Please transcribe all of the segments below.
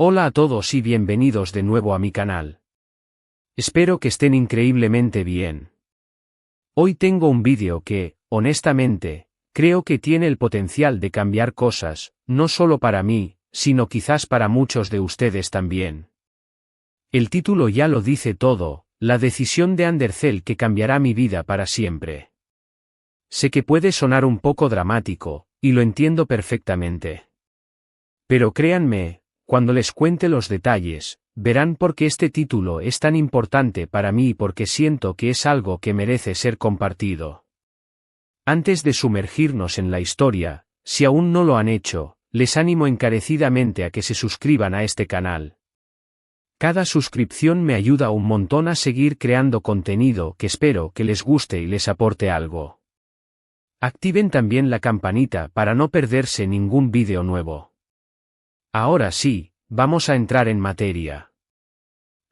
Hola a todos y bienvenidos de nuevo a mi canal. Espero que estén increíblemente bien. Hoy tengo un vídeo que, honestamente, creo que tiene el potencial de cambiar cosas, no solo para mí, sino quizás para muchos de ustedes también. El título ya lo dice todo, la decisión de Undercell que cambiará mi vida para siempre. Sé que puede sonar un poco dramático, y lo entiendo perfectamente. Pero créanme, cuando les cuente los detalles, verán por qué este título es tan importante para mí y porque siento que es algo que merece ser compartido. Antes de sumergirnos en la historia, si aún no lo han hecho, les animo encarecidamente a que se suscriban a este canal. Cada suscripción me ayuda un montón a seguir creando contenido que espero que les guste y les aporte algo. Activen también la campanita para no perderse ningún vídeo nuevo. Ahora sí, vamos a entrar en materia.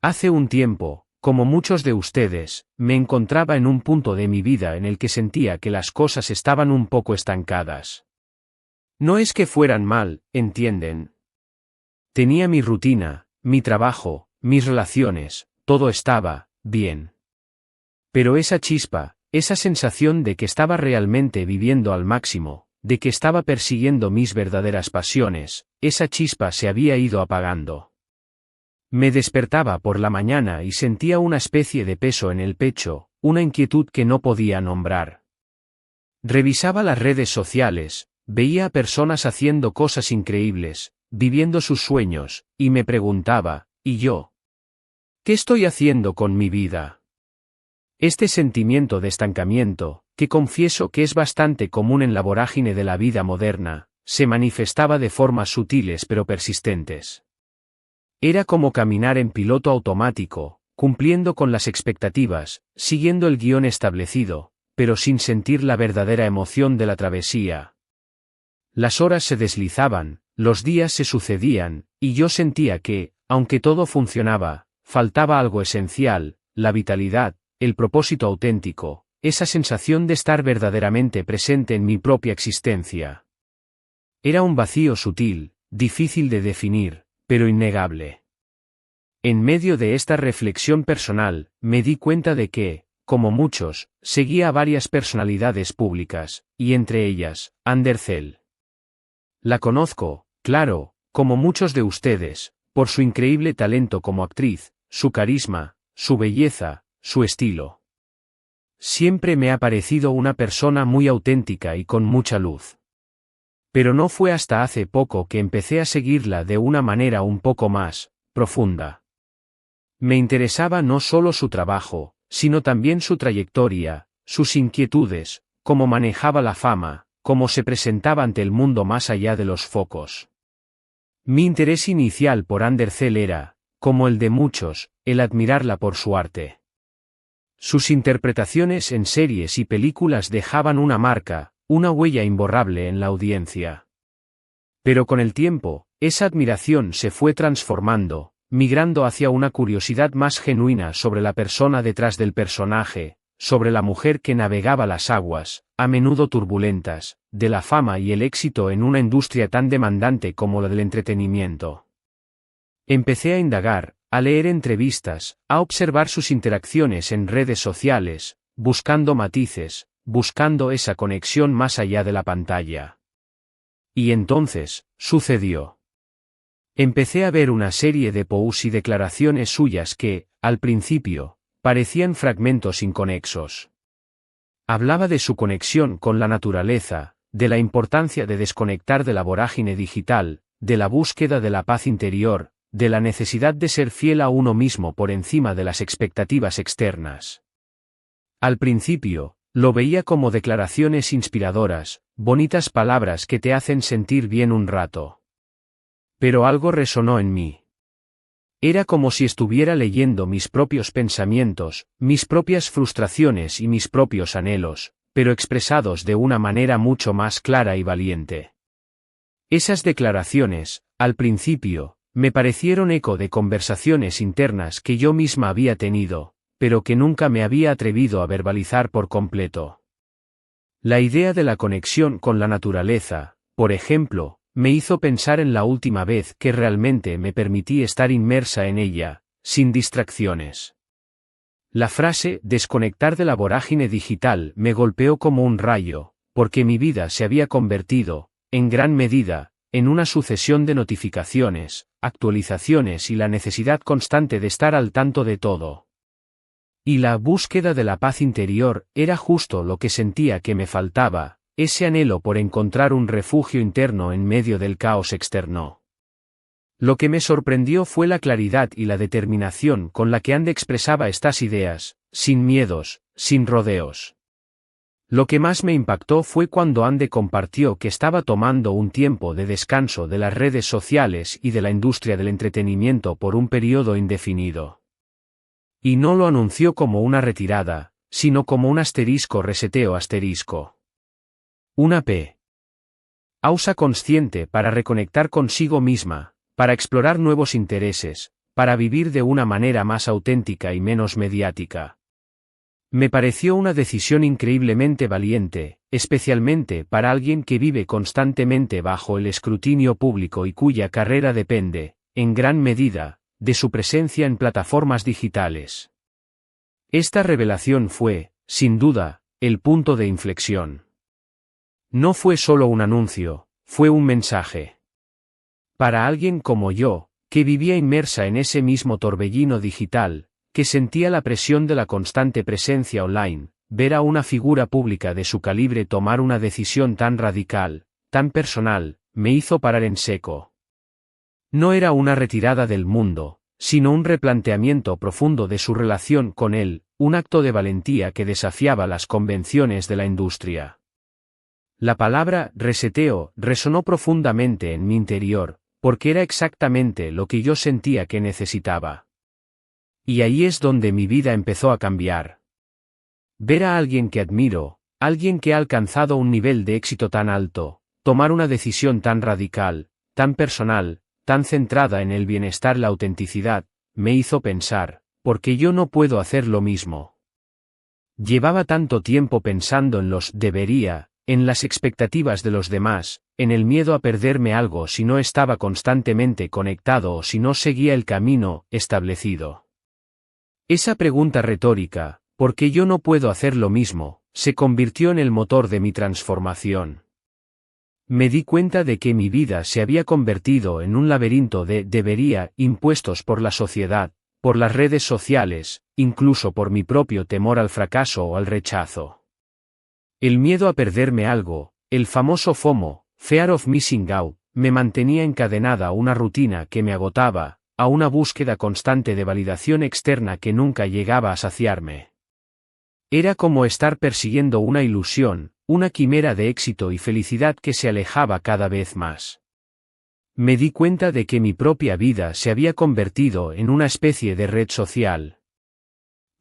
Hace un tiempo, como muchos de ustedes, me encontraba en un punto de mi vida en el que sentía que las cosas estaban un poco estancadas. No es que fueran mal, ¿entienden? Tenía mi rutina, mi trabajo, mis relaciones, todo estaba bien. Pero esa chispa, esa sensación de que estaba realmente viviendo al máximo, de que estaba persiguiendo mis verdaderas pasiones, esa chispa se había ido apagando. Me despertaba por la mañana y sentía una especie de peso en el pecho, una inquietud que no podía nombrar. Revisaba las redes sociales, veía a personas haciendo cosas increíbles, viviendo sus sueños, y me preguntaba, ¿y yo? ¿Qué estoy haciendo con mi vida? Este sentimiento de estancamiento, que confieso que es bastante común en la vorágine de la vida moderna, se manifestaba de formas sutiles pero persistentes. Era como caminar en piloto automático, cumpliendo con las expectativas, siguiendo el guión establecido, pero sin sentir la verdadera emoción de la travesía. Las horas se deslizaban, los días se sucedían, y yo sentía que, aunque todo funcionaba, faltaba algo esencial, la vitalidad, el propósito auténtico, esa sensación de estar verdaderamente presente en mi propia existencia. Era un vacío sutil, difícil de definir, pero innegable. En medio de esta reflexión personal, me di cuenta de que, como muchos, seguía a varias personalidades públicas, y entre ellas, Undercell. La conozco, claro, como muchos de ustedes, por su increíble talento como actriz, su carisma, su belleza, su estilo. Siempre me ha parecido una persona muy auténtica y con mucha luz. Pero no fue hasta hace poco que empecé a seguirla de una manera un poco más profunda. Me interesaba no solo su trabajo, sino también su trayectoria, sus inquietudes, cómo manejaba la fama, cómo se presentaba ante el mundo más allá de los focos. Mi interés inicial por Undercell era, como el de muchos, el admirarla por su arte. Sus interpretaciones en series y películas dejaban una marca, una huella imborrable en la audiencia. Pero con el tiempo, esa admiración se fue transformando, migrando hacia una curiosidad más genuina sobre la persona detrás del personaje, sobre la mujer que navegaba las aguas, a menudo turbulentas, de la fama y el éxito en una industria tan demandante como la del entretenimiento. Empecé a indagar, a leer entrevistas, a observar sus interacciones en redes sociales, buscando matices, buscando esa conexión más allá de la pantalla. Y entonces, sucedió. Empecé a ver una serie de posts y declaraciones suyas que, al principio, parecían fragmentos inconexos. Hablaba de su conexión con la naturaleza, de la importancia de desconectar de la vorágine digital, de la búsqueda de la paz interior, de la necesidad de ser fiel a uno mismo por encima de las expectativas externas. Al principio, lo veía como declaraciones inspiradoras, bonitas palabras que te hacen sentir bien un rato. Pero algo resonó en mí. Era como si estuviera leyendo mis propios pensamientos, mis propias frustraciones y mis propios anhelos, pero expresados de una manera mucho más clara y valiente. Esas declaraciones, al principio, me parecieron eco de conversaciones internas que yo misma había tenido, pero que nunca me había atrevido a verbalizar por completo. La idea de la conexión con la naturaleza, por ejemplo, Me hizo pensar en la última vez que realmente me permití estar inmersa en ella, sin distracciones. La frase desconectar de la vorágine digital me golpeó como un rayo, porque mi vida se había convertido, en gran medida, en una sucesión de notificaciones, actualizaciones y la necesidad constante de estar al tanto de todo. Y la búsqueda de la paz interior era justo lo que sentía que me faltaba, ese anhelo por encontrar un refugio interno en medio del caos externo. Lo que me sorprendió fue la claridad y la determinación con la que Ande expresaba estas ideas, sin miedos, sin rodeos. Lo que más me impactó fue cuando Ande compartió que estaba tomando un tiempo de descanso de las redes sociales y de la industria del entretenimiento por un periodo indefinido. Y no lo anunció como una retirada, sino como un reseteo. Una pausa consciente para reconectar consigo misma, para explorar nuevos intereses, para vivir de una manera más auténtica y menos mediática. Me pareció una decisión increíblemente valiente, especialmente para alguien que vive constantemente bajo el escrutinio público y cuya carrera depende, en gran medida, de su presencia en plataformas digitales. Esta revelación fue, sin duda, el punto de inflexión. No fue solo un anuncio, fue un mensaje. Para alguien como yo, que vivía inmersa en ese mismo torbellino digital, que sentía la presión de la constante presencia online, ver a una figura pública de su calibre tomar una decisión tan radical, tan personal, me hizo parar en seco. No era una retirada del mundo, sino un replanteamiento profundo de su relación con él, un acto de valentía que desafiaba las convenciones de la industria. La palabra reseteo resonó profundamente en mi interior, porque era exactamente lo que yo sentía que necesitaba. Y ahí es donde mi vida empezó a cambiar. Ver a alguien que admiro, alguien que ha alcanzado un nivel de éxito tan alto, tomar una decisión tan radical, tan personal, tan centrada en el bienestar y la autenticidad, me hizo pensar, ¿por qué yo no puedo hacer lo mismo? Llevaba tanto tiempo pensando en los debería, en las expectativas de los demás, en el miedo a perderme algo si no estaba constantemente conectado o si no seguía el camino establecido. Esa pregunta retórica, ¿por qué yo no puedo hacer lo mismo?, se convirtió en el motor de mi transformación. Me di cuenta de que mi vida se había convertido en un laberinto de debería impuestos por la sociedad, por las redes sociales, incluso por mi propio temor al fracaso o al rechazo. El miedo a perderme algo, el famoso FOMO, Fear of Missing Out, me mantenía encadenada a una rutina que me agotaba, a una búsqueda constante de validación externa que nunca llegaba a saciarme. Era como estar persiguiendo una ilusión, una quimera de éxito y felicidad que se alejaba cada vez más. Me di cuenta de que mi propia vida se había convertido en una especie de red social.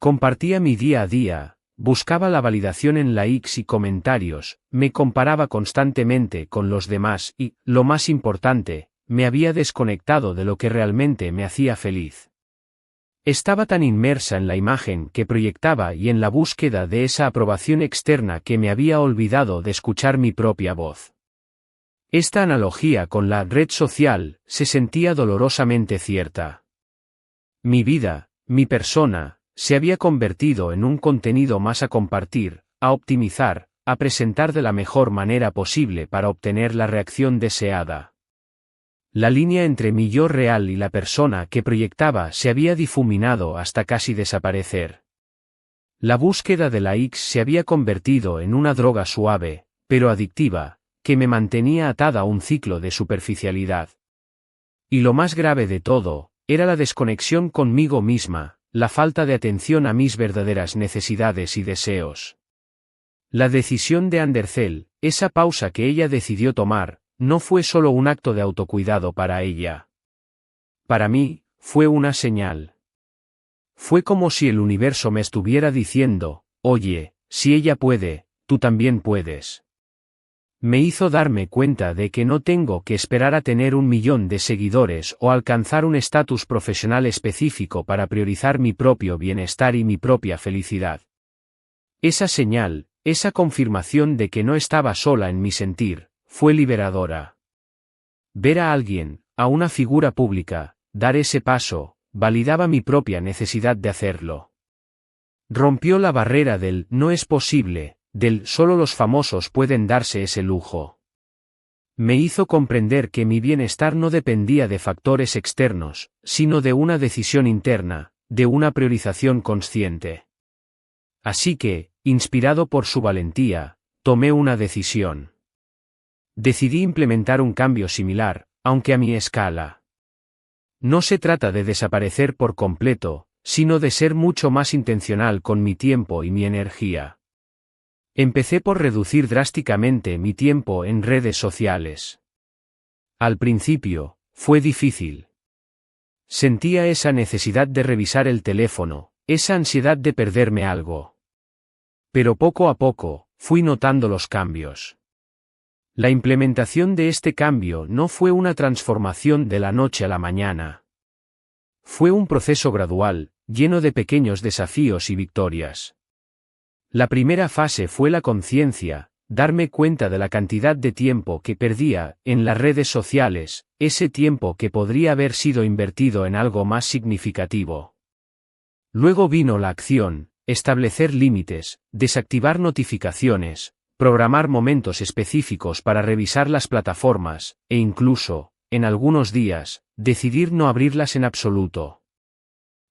Compartía mi día a día, buscaba la validación en likes y comentarios, me comparaba constantemente con los demás y, lo más importante, me había desconectado de lo que realmente me hacía feliz. Estaba tan inmersa en la imagen que proyectaba y en la búsqueda de esa aprobación externa que me había olvidado de escuchar mi propia voz. Esta analogía con la red social se sentía dolorosamente cierta. Mi vida, mi persona, se había convertido en un contenido más a compartir, a optimizar, a presentar de la mejor manera posible para obtener la reacción deseada. La línea entre mi yo real y la persona que proyectaba se había difuminado hasta casi desaparecer. La búsqueda de likes se había convertido en una droga suave, pero adictiva, que me mantenía atada a un ciclo de superficialidad. Y lo más grave de todo, era la desconexión conmigo misma, la falta de atención a mis verdaderas necesidades y deseos. La decisión de Andercel, esa pausa que ella decidió tomar, no fue solo un acto de autocuidado para ella. Para mí, fue una señal. Fue como si el universo me estuviera diciendo, oye, si ella puede, tú también puedes. Me hizo darme cuenta de que no tengo que esperar a tener 1 millón de seguidores o alcanzar un estatus profesional específico para priorizar mi propio bienestar y mi propia felicidad. Esa señal, esa confirmación de que no estaba sola en mi sentir, fue liberadora. ver a alguien, a una figura pública, dar ese paso, validaba mi propia necesidad de hacerlo. Rompió la barrera del no es posible, del solo los famosos pueden darse ese lujo. Me hizo comprender que mi bienestar no dependía de factores externos, sino de una decisión interna, de una priorización consciente. Así que, inspirado por su valentía, tomé una decisión. Decidí implementar un cambio similar, aunque a mi escala. No se trata de desaparecer por completo, sino de ser mucho más intencional con mi tiempo y mi energía. Empecé por reducir drásticamente mi tiempo en redes sociales. Al principio, fue difícil. Sentía esa necesidad de revisar el teléfono, esa ansiedad de perderme algo. Pero poco a poco, fui notando los cambios. La implementación de este cambio no fue una transformación de la noche a la mañana. Fue un proceso gradual, lleno de pequeños desafíos y victorias. La primera fase fue la conciencia, darme cuenta de la cantidad de tiempo que perdía en las redes sociales, ese tiempo que podría haber sido invertido en algo más significativo. Luego vino la acción, establecer límites, desactivar notificaciones, programar momentos específicos para revisar las plataformas, e incluso, en algunos días, decidir no abrirlas en absoluto.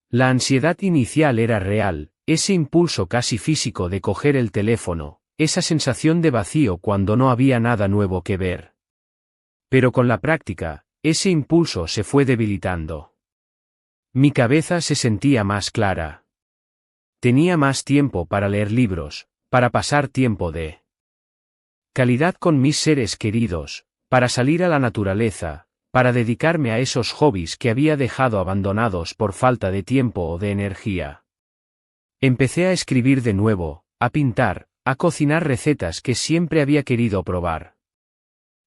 La ansiedad inicial era real, ese impulso casi físico de coger el teléfono, esa sensación de vacío cuando no había nada nuevo que ver. Pero con la práctica, ese impulso se fue debilitando. Mi cabeza se sentía más clara. Tenía más tiempo para leer libros, para pasar tiempo de calidad con mis seres queridos, para salir a la naturaleza, para dedicarme a esos hobbies que había dejado abandonados por falta de tiempo o de energía. Empecé a escribir de nuevo, a pintar, a cocinar recetas que siempre había querido probar.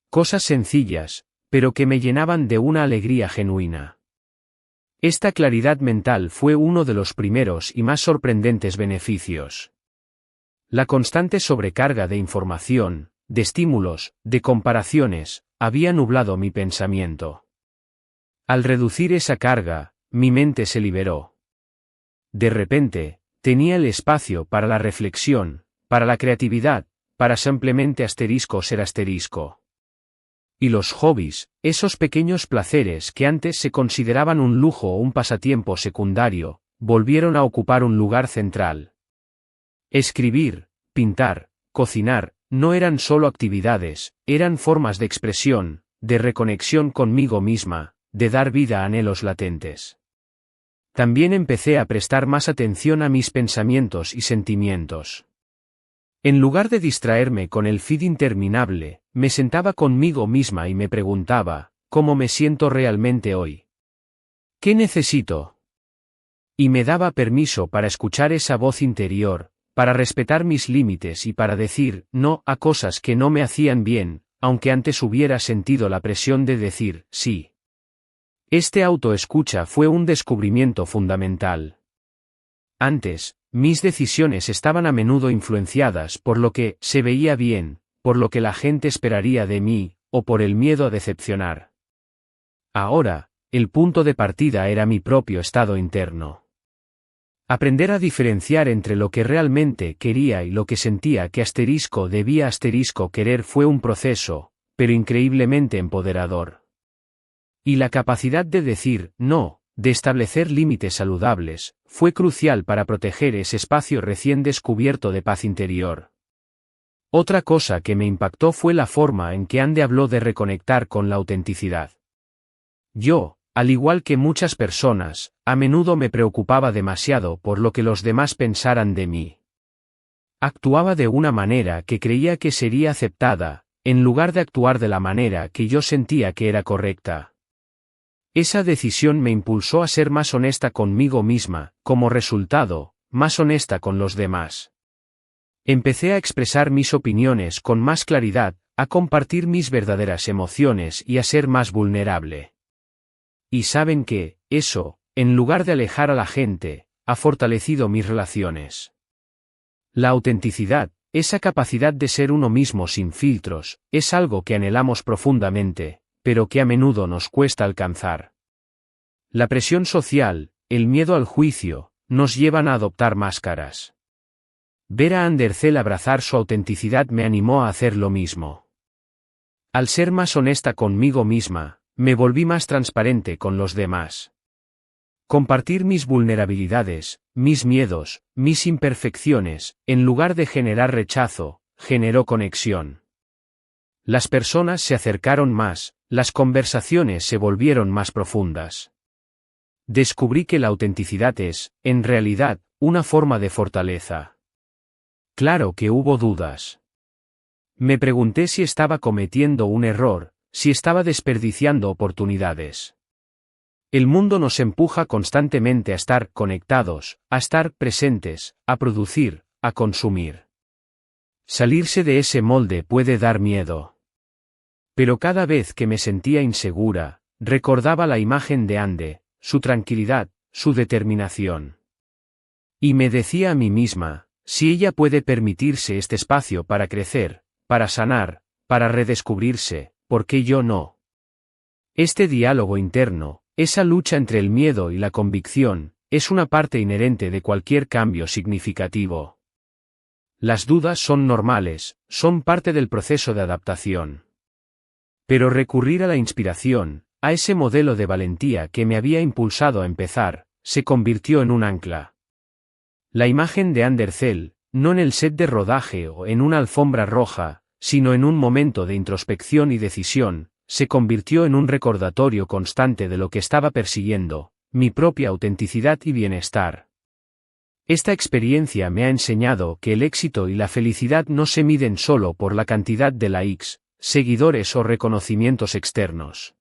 Cosas sencillas, pero que me llenaban de una alegría genuina. Esta claridad mental fue uno de los primeros y más sorprendentes beneficios. La constante sobrecarga de información, de estímulos, de comparaciones, había nublado mi pensamiento. Al reducir esa carga, mi mente se liberó. De repente, tenía el espacio para la reflexión, para la creatividad, para simplemente ser asterisco. Y los hobbies, esos pequeños placeres que antes se consideraban un lujo o un pasatiempo secundario, volvieron a ocupar un lugar central. Escribir, pintar, cocinar, no eran solo actividades, eran formas de expresión, de reconexión conmigo misma, de dar vida a anhelos latentes. También empecé a prestar más atención a mis pensamientos y sentimientos. En lugar de distraerme con el feed interminable, me sentaba conmigo misma y me preguntaba, ¿cómo me siento realmente hoy? ¿Qué necesito? Y me daba permiso para escuchar esa voz interior, para respetar mis límites y para decir no a cosas que no me hacían bien, aunque antes hubiera sentido la presión de decir sí. Este autoescucha fue un descubrimiento fundamental. Antes, mis decisiones estaban a menudo influenciadas por lo que se veía bien, por lo que la gente esperaría de mí, o por el miedo a decepcionar. Ahora, el punto de partida era mi propio estado interno. Aprender a diferenciar entre lo que realmente quería y lo que sentía que debía querer fue un proceso, pero increíblemente empoderador. Y la capacidad de decir no, de establecer límites saludables, fue crucial para proteger ese espacio recién descubierto de paz interior. Otra cosa que me impactó fue la forma en que Ande habló de reconectar con la autenticidad. Yo, al igual que muchas personas, a menudo me preocupaba demasiado por lo que los demás pensaran de mí. Actuaba de una manera que creía que sería aceptada, en lugar de actuar de la manera que yo sentía que era correcta. Esa decisión me impulsó a ser más honesta conmigo misma, como resultado, más honesta con los demás. Empecé a expresar mis opiniones con más claridad, a compartir mis verdaderas emociones y a ser más vulnerable. Y saben que, eso, en lugar de alejar a la gente, ha fortalecido mis relaciones. La autenticidad, esa capacidad de ser uno mismo sin filtros, es algo que anhelamos profundamente, pero que a menudo nos cuesta alcanzar. La presión social, el miedo al juicio, nos llevan a adoptar máscaras. Ver a Andercel abrazar su autenticidad me animó a hacer lo mismo. Al ser más honesta conmigo misma, me volví más transparente con los demás. Compartir mis vulnerabilidades, mis miedos, mis imperfecciones, en lugar de generar rechazo, generó conexión. Las personas se acercaron más, las conversaciones se volvieron más profundas. Descubrí que la autenticidad es, en realidad, una forma de fortaleza. Claro que hubo dudas. Me pregunté si estaba cometiendo un error, si estaba desperdiciando oportunidades. El mundo nos empuja constantemente a estar conectados, a estar presentes, a producir, a consumir. Salirse de ese molde puede dar miedo. Pero cada vez que me sentía insegura, recordaba la imagen de Ande, su tranquilidad, su determinación. Y me decía a mí misma, si ella puede permitirse este espacio para crecer, para sanar, para redescubrirse, ¿por qué yo no? Este diálogo interno, esa lucha entre el miedo y la convicción, es una parte inherente de cualquier cambio significativo. Las dudas son normales, son parte del proceso de adaptación. Pero recurrir a la inspiración, a ese modelo de valentía que me había impulsado a empezar, se convirtió en un ancla. La imagen de Andercel, no en el set de rodaje o en una alfombra roja, sino en un momento de introspección y decisión, se convirtió en un recordatorio constante de lo que estaba persiguiendo, mi propia autenticidad y bienestar. Esta experiencia me ha enseñado que el éxito y la felicidad no se miden solo por la cantidad de likes, seguidores o reconocimientos externos.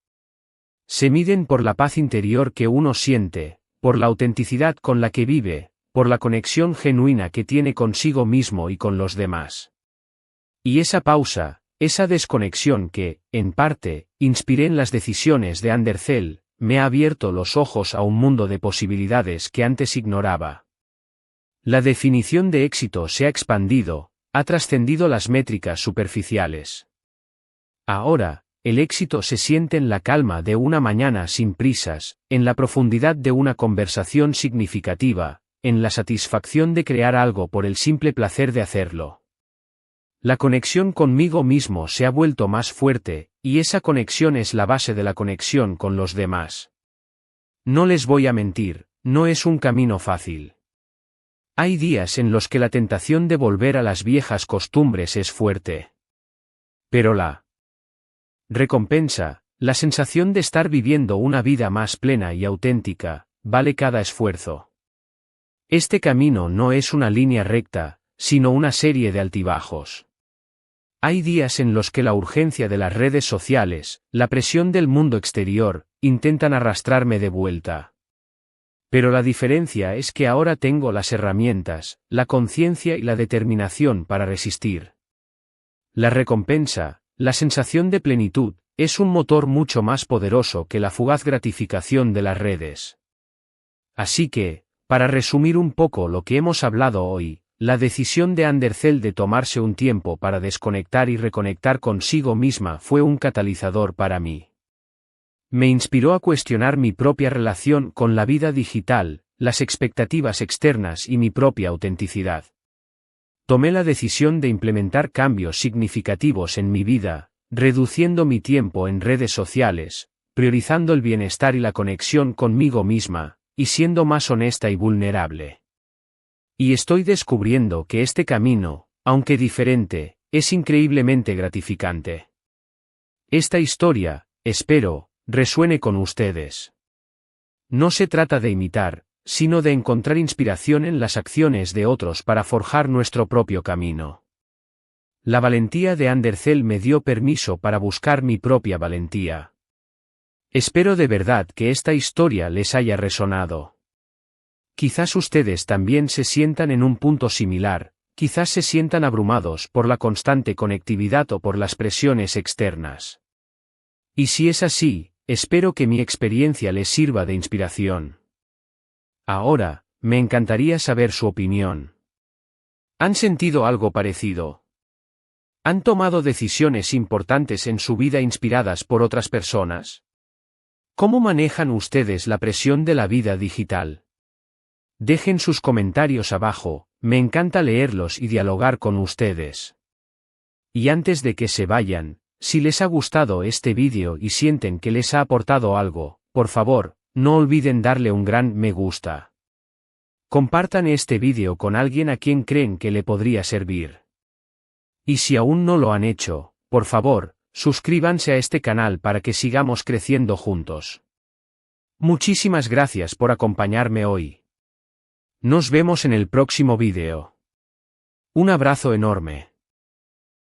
Se miden por la paz interior que uno siente, por la autenticidad con la que vive, por la conexión genuina que tiene consigo mismo y con los demás. Y esa pausa, esa desconexión que, en parte, inspiré en las decisiones de Andercel, me ha abierto los ojos a un mundo de posibilidades que antes ignoraba. La definición de éxito se ha expandido, ha trascendido las métricas superficiales. Ahora, el éxito se siente en la calma de una mañana sin prisas, en la profundidad de una conversación significativa, en la satisfacción de crear algo por el simple placer de hacerlo. La conexión conmigo mismo se ha vuelto más fuerte, y esa conexión es la base de la conexión con los demás. No les voy a mentir, no es un camino fácil. Hay días en los que la tentación de volver a las viejas costumbres es fuerte. Pero la recompensa, la sensación de estar viviendo una vida más plena y auténtica, vale cada esfuerzo. Este camino no es una línea recta, sino una serie de altibajos. Hay días en los que la urgencia de las redes sociales, la presión del mundo exterior, intentan arrastrarme de vuelta. Pero la diferencia es que ahora tengo las herramientas, la conciencia y la determinación para resistir. La recompensa, la sensación de plenitud, es un motor mucho más poderoso que la fugaz gratificación de las redes. Así que, para resumir un poco lo que hemos hablado hoy, la decisión de Andercel de tomarse un tiempo para desconectar y reconectar consigo misma fue un catalizador para mí. Me inspiró a cuestionar mi propia relación con la vida digital, las expectativas externas y mi propia autenticidad. Tomé la decisión de implementar cambios significativos en mi vida, reduciendo mi tiempo en redes sociales, priorizando el bienestar y la conexión conmigo misma, y siendo más honesta y vulnerable. Y estoy descubriendo que este camino, aunque diferente, es increíblemente gratificante. Esta historia, espero, resuene con ustedes. No se trata de imitar, sino de encontrar inspiración en las acciones de otros para forjar nuestro propio camino. La valentía de Andercel me dio permiso para buscar mi propia valentía. Espero de verdad que esta historia les haya resonado. Quizás ustedes también se sientan en un punto similar, quizás se sientan abrumados por la constante conectividad o por las presiones externas. Y si es así, espero que mi experiencia les sirva de inspiración. Ahora, me encantaría saber su opinión. ¿Han sentido algo parecido? ¿Han tomado decisiones importantes en su vida inspiradas por otras personas? ¿Cómo manejan ustedes la presión de la vida digital? Dejen sus comentarios abajo, me encanta leerlos y dialogar con ustedes. Y antes de que se vayan, si les ha gustado este vídeo y sienten que les ha aportado algo, por favor, no olviden darle un gran me gusta. Compartan este vídeo con alguien a quien creen que le podría servir. Y si aún no lo han hecho, por favor, suscríbanse a este canal para que sigamos creciendo juntos. Muchísimas gracias por acompañarme hoy. Nos vemos en el próximo vídeo. Un abrazo enorme.